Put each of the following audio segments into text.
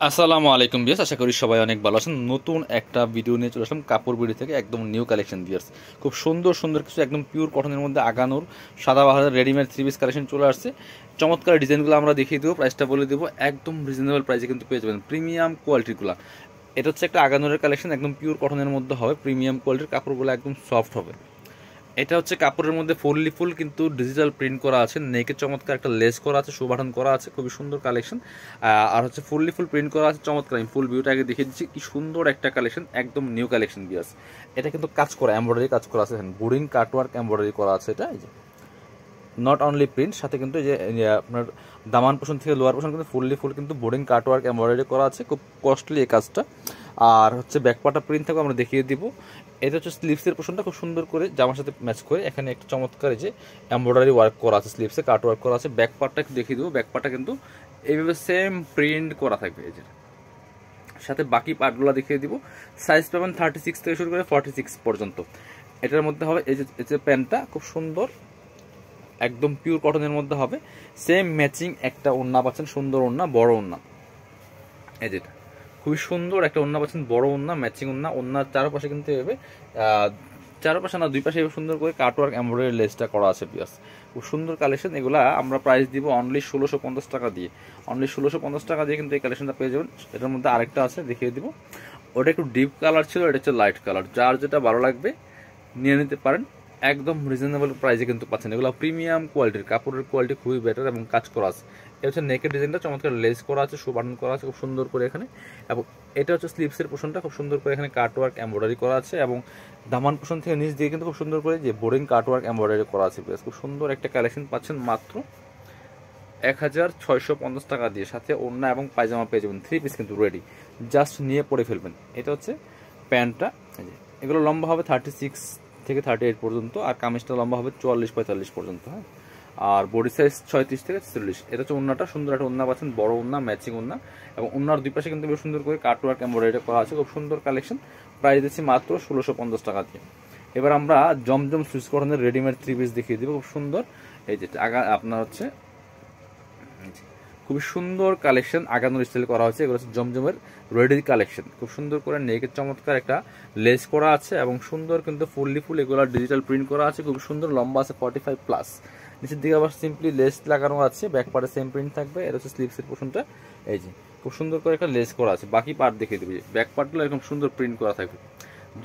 আসসালামু আলাইকুম বিয়ার্স, আশা করি সবাই অনেক ভালো আছেন। নতুন একটা ভিডিও নিয়ে চলে আসলাম কাপড় বিড়ি থেকে, একদম নিউ কালেকশন বিয়ার্স। খুব সুন্দর সুন্দর কিছু একদম পিওর কটনের মধ্যে আগানোর সাদা বাহারের রেডিমেড থ্রি পিস কালেকশন চলে আসছে। চমৎকার ডিজাইনগুলো আমরা দেখিয়ে দেবো, প্রাইসটা বলে দেবো, একদম রিজনেবল প্রাইসে কিন্তু পেয়ে যাবেন প্রিমিয়াম কোয়ালিটিগুলো। এটা হচ্ছে একটা আগানোরের কালেকশন, একদম পিওর কটনের মধ্যে হবে, প্রিমিয়াম কোয়ালিটির কাপড়গুলো একদম সফট হবে। এটা হচ্ছে কাপড়ের মধ্যে ফুল কিন্তু ডিজিটাল প্রিন্ট করা আছে, নেকে চমৎকার একটা লেস করা আছে, সুবাটন করা আছে, খুবই সুন্দর কালেকশন। আর হচ্ছে ফুল প্রিন্ট করা আছে চমৎকার। আমি ফুল ভিউটা আগে দেখিয়ে দিচ্ছি, কি সুন্দর একটা কালেকশন, একদম নিউ কালেকশন বিয়াস। এটা কিন্তু কাজ করা, এমব্রয়ডারি কাজ করা আছে, বোরিং কাটওয়ার্ক এমব্রয়ডারি করা আছে। এটা এই যে নট অনলি প্রিন্ট, সাথে কিন্তু যে আপনার দামান পোর্শন থেকে লোয়ার পোর্শন কিন্তু ফুল কিন্তু বোর্ডিং কাটওয়ার্ক এমব্রয়ডারি করা আছে, খুব কস্টলি এই কাজটা। আর হচ্ছে ব্যাকপার্টটা প্রিন্ট থাকবে, আমরা দেখিয়ে দিব। এটা হচ্ছে স্লিভসের পোর্শনটা খুব সুন্দর করে জামার সাথে ম্যাচ করে এখানে একটা চমৎকার যে এমব্রয়ডারি ওয়ার্ক করা আছে, স্লিভসে কাট ওয়ার্ক করা আছে। ব্যাকপার্টটা একটু দেখিয়ে দেবো, ব্যাকপার্টটা কিন্তু এইভাবে সেম প্রিন্ট করা থাকবে এই যে, সাথে বাকি পার্টগুলো দেখিয়ে দিব। সাইজ পাবেন 36 থেকে শুরু করে 46 পর্যন্ত। এটার মধ্যে হবে এই যে প্যান্টটা খুব সুন্দর, একদম পিওর কটনের মধ্যে হবে। সেম ম্যাচিং একটা ওড়না পাচ্ছেন, সুন্দর ওড়না, বড় ওড়না। এই যেটা খুবই সুন্দর একটা ওড়না পাচ্ছেন, বড় ওড়না, ম্যাচিং ওড়না। ওড়নার চারপাশে কিন্তু এভাবে চারপাশে না দুই পাশে সুন্দর করে কাটওয়ার্ক এমব্রয়ডারি লেসটা করা আছে পিয়াস। খুব সুন্দর কালেকশন। এগুলা আমরা প্রাইস দিব অনলি 1650 টাকা দিয়ে। অনলি 1650 টাকা দিয়ে কিন্তু এই কালেকশনটা পেয়ে যাবেন। এটার মধ্যে আরেকটা আছে, দেখিয়ে দিব। ওটা একটু ডিপ কালার ছিল, এটা হচ্ছে লাইট কালার। যার যেটা ভালো লাগবে নিয়ে নিতে পারেন, একদম রিজনেবল প্রাইসে কিন্তু পাচ্ছেন। এগুলো প্রিমিয়াম কোয়ালিটির, কাপড়ের কোয়ালিটি খুবই বেটার এবং কাজ করা আছে। এটা হচ্ছে নেকের ডিজাইনটা চমৎকার লেস করা আছে, সুবাটন করা আছে খুব সুন্দর করে এখানে। এবং এটা হচ্ছে স্লিভসের পোর্শনটা খুব সুন্দর করে এখানে কাটওয়ার্ক এমব্রয়ডারি করা আছে, এবং দামান পোর্শন থেকে নিচ দিয়ে কিন্তু খুব সুন্দর করে যে বোরিং কাটওয়ার্ক এমব্রয়ডারি করা আছে। খুব সুন্দর একটা কালেকশন পাচ্ছেন মাত্র 1650 টাকা দিয়ে। সাথে ওড়না এবং পায়জামা পেয়ে যাবেন, থ্রি পিস কিন্তু রেডি, জাস্ট নিয়ে পরে ফেলবেন। এটা হচ্ছে প্যান্টটা। এগুলো লম্বা হবে 36 থেকে 38 পর্যন্ত, আর কামিজটা লম্বা হবে 44-45 পর্যন্ত। হ্যাঁ, আর বডি সাইজ 36 থেকে 40। এটা হচ্ছে ওড়নাটা, সুন্দর একটা ওড়না পাচ্ছেন, বড় ওড়না, ম্যাচিং ওড়না। এবং ওড়নার দুই পাশে কিন্তু বেশ সুন্দর করে কাটওয়ার্ক এমব্রয়ডারি করা আছে, খুব সুন্দর কালেকশন। প্রাইস দিচ্ছি মাত্র 1650 টাকা দিয়ে। এবার আমরা জমজম সুইচ কটনের রেডিমেড থ্রি পিস দেখিয়ে দিব, খুব সুন্দর। এই যে আপনার হচ্ছে খুবই সুন্দর কালেকশন, আগানোর স্টাইল করা হয়েছে। এগুলো হচ্ছে জমজমের রেডি কালেকশন, খুব সুন্দর করে নেকের চমৎকার একটা লেস করা আছে, এবং সুন্দর কিন্তু ফুল এগুলো ডিজিটাল প্রিন্ট করা আছে, খুব সুন্দর। লম্বা আছে 45+। নিচের দিকে আবার সিম্পলি লেস লাগানো আছে, ব্যাক পার্টে সেম প্রিন্ট থাকবে। এটা হচ্ছে স্লিভসের পোর্শনটা, এই যে খুব সুন্দর করে একটা লেস করা আছে। বাকি পার্ট দেখিয়ে দিবি, ব্যাক পার্টগুলো এরকম সুন্দর প্রিন্ট করা থাকবে।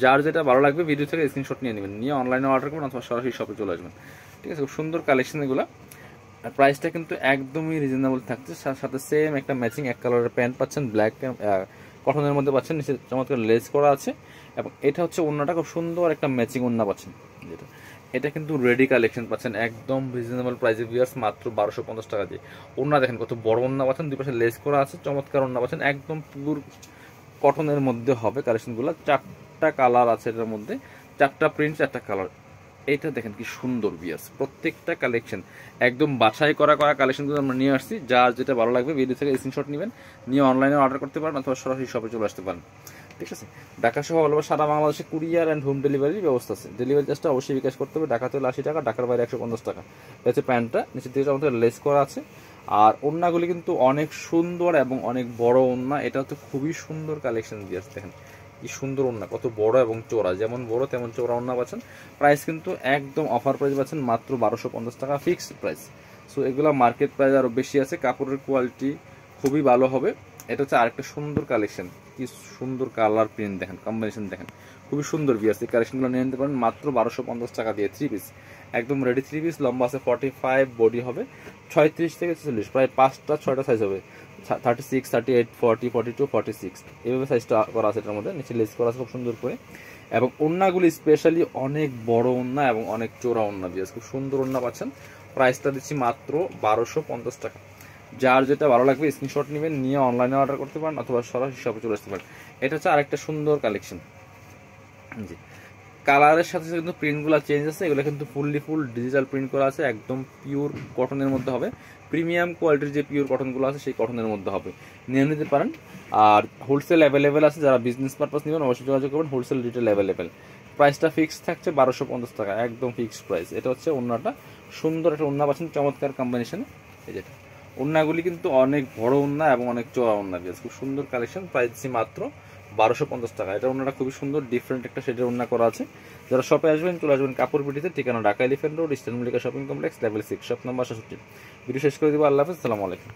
যার যেটা ভালো লাগবে ভিডিও থেকে স্ক্রিনশট নিয়ে নেবেন, নিয়ে অনলাইনে অর্ডার করবেন অথবা সরাসরি শপে চলে আসবেন। ঠিক আছে, খুব সুন্দর কালেকশন এগুলো। প্রাইসটা কিন্তু একদমই রিজনেবল থাকছে। সাথে সেম একটা ম্যাচিং এক কালারের প্যান্ট পাচ্ছেন, ব্ল্যাক কটনের মধ্যে পাচ্ছেন, নিচে চমৎকার লেস করা আছে। এবং এটা হচ্ছে ওড়নাটা, খুব সুন্দর একটা ম্যাচিং ওড়না পাচ্ছেন। যেটা এটা কিন্তু রেডি কালেকশন পাচ্ছেন একদম রিজনেবল প্রাইসে ভিউয়ার্স, মাত্র 1250 টাকা দিয়ে। ওড়না দেখেন কত বড় ওড়না পাচ্ছেন, দুই পাশে লেস করা আছে, চমৎকার ওড়না পাচ্ছেন, একদম পিওর কটনের মধ্যে হবে কালেকশনগুলো। 4টা কালার আছে এটার মধ্যে, 4টা প্রিন্ট, 4টা কালার। এইটা দেখেন কি সুন্দর বিয়াস, প্রত্যেকটা কালেকশন একদম বাছাই করা কালেকশনগুলো আমরা নিয়ে আসছি। যার যেটা ভালো লাগবে ভিডিও থেকে স্ক্রিনশট নেবেন, নিয়ে অনলাইনে অর্ডার করতে পারেন অথবা সরাসরি শপে চলে আসতে পারেন। ঠিক আছে, ঢাকা সহ অল ওভার সারা বাংলাদেশে কুরিয়ার অ্যান্ড হোম ডেলিভারির ব্যবস্থা আছে। ডেলিভারি চার্জটা অবশ্যই বিকাশ করতে হবে। ঢাকাতে হলে 80 টাকা, ঢাকার বাইরে 150 টাকা। এটা হচ্ছে প্যান্টটা, নিচের দিকে আমাদের লেস করা আছে। আর ওড়নাগুলি কিন্তু অনেক সুন্দর এবং অনেক বড় ওড়না। এটা হচ্ছে খুবই সুন্দর কালেকশন দিয়েছে, দেখেন কি সুন্দর ওড়না, কত বড় এবং চওড়া, যেমন বড় তেমন চওড়া ওড়না পাচ্ছেন। প্রাইস কিন্তু একদম অফার প্রাইস পাচ্ছেন মাত্র 1250 টাকা, ফিক্সড প্রাইস। সো এগুলো মার্কেট প্রাইস আরও বেশি আছে, কাপড়ের কোয়ালিটি খুবই ভালো হবে। এটা হচ্ছে আরেকটা সুন্দর কালেকশন, কি সুন্দর কালার প্রিন্ট দেখেন, কম্বিনেশন দেখেন, খুবই সুন্দর বিয়ার্স। এই কালেকশনগুলো নিয়ে নিতে পারেন মাত্র 1250 টাকা দিয়ে। থ্রি পিস, একদম রেডি থ্রি পিস, লম্বা আছে 45, বডি হবে 36 থেকে 40, প্রায় 5টা-6টা সাইজ হবে। 36, 38, 40, 42, 46 এইভাবে সাইজটা করা আছে এটার মধ্যে। নিচে লেস করা আছে খুব সুন্দর করে। এবং ওড়নাগুলি স্পেশালি অনেক বড় ওড়না এবং অনেক চোরা ওড়না বিয়ার্স, খুব সুন্দর ওড়না পাচ্ছেন। প্রাইসটা দিচ্ছি মাত্র 1250 টাকা। যার যেটা ভালো লাগবে স্ক্রিনশট নেবেন, নিয়ে অনলাইনে অর্ডার করতে পারেন অথবা সরাসরি শপে চলে আসতে পারেন। এটা হচ্ছে আরেকটা সুন্দর কালেকশন। জি, কালারের সাথে সাথে কিন্তু প্রিন্টগুলো চেঞ্জ আছে। এগুলো কিন্তু ফুল ডিজিটাল প্রিন্ট করা আছে, একদম পিওর কটনের মধ্যে হবে। প্রিমিয়াম কোয়ালিটির যে পিওর কটনগুলো আছে সেই কটনের মধ্যে হবে, নিয়ে নিতে পারেন। আর হোলসেল অ্যাভেলেবেল আছে, যারা বিজনেস পারপাস নেবেন অবশ্যই যোগাযোগ করবেন। Wholesale retail available. প্রাইসটা ফিক্সড থাকছে 1250 টাকা, একদম ফিক্সড প্রাইস। এটা হচ্ছে ওড়নাটা, সুন্দর একটা ওড়না পাচ্ছেন, চমৎকার কম্বিনেশনে। এই যেটা ওড়নাগুলি কিন্তু অনেক বড় ওড়না এবং অনেক চওড়া ওড়না দিয়েছে, খুব সুন্দর কালেকশন। প্রাইস দিচ্ছি মাত্র 1250 টাকা। এটা ওড়নাটা খুবই সুন্দর, ডিফারেন্ট একটা শেডের ওড়না করা আছে। যারা শপে আসবেন চলে আসবেন কাপড় বিটিতে, ঠিকানা Dhaka elephant road, eastern Mallika shopping complex, level 6, shop number 67। Video শেষ করে দিব। আল্লাহ হাফেজ, আসসালামু আলাইকুম।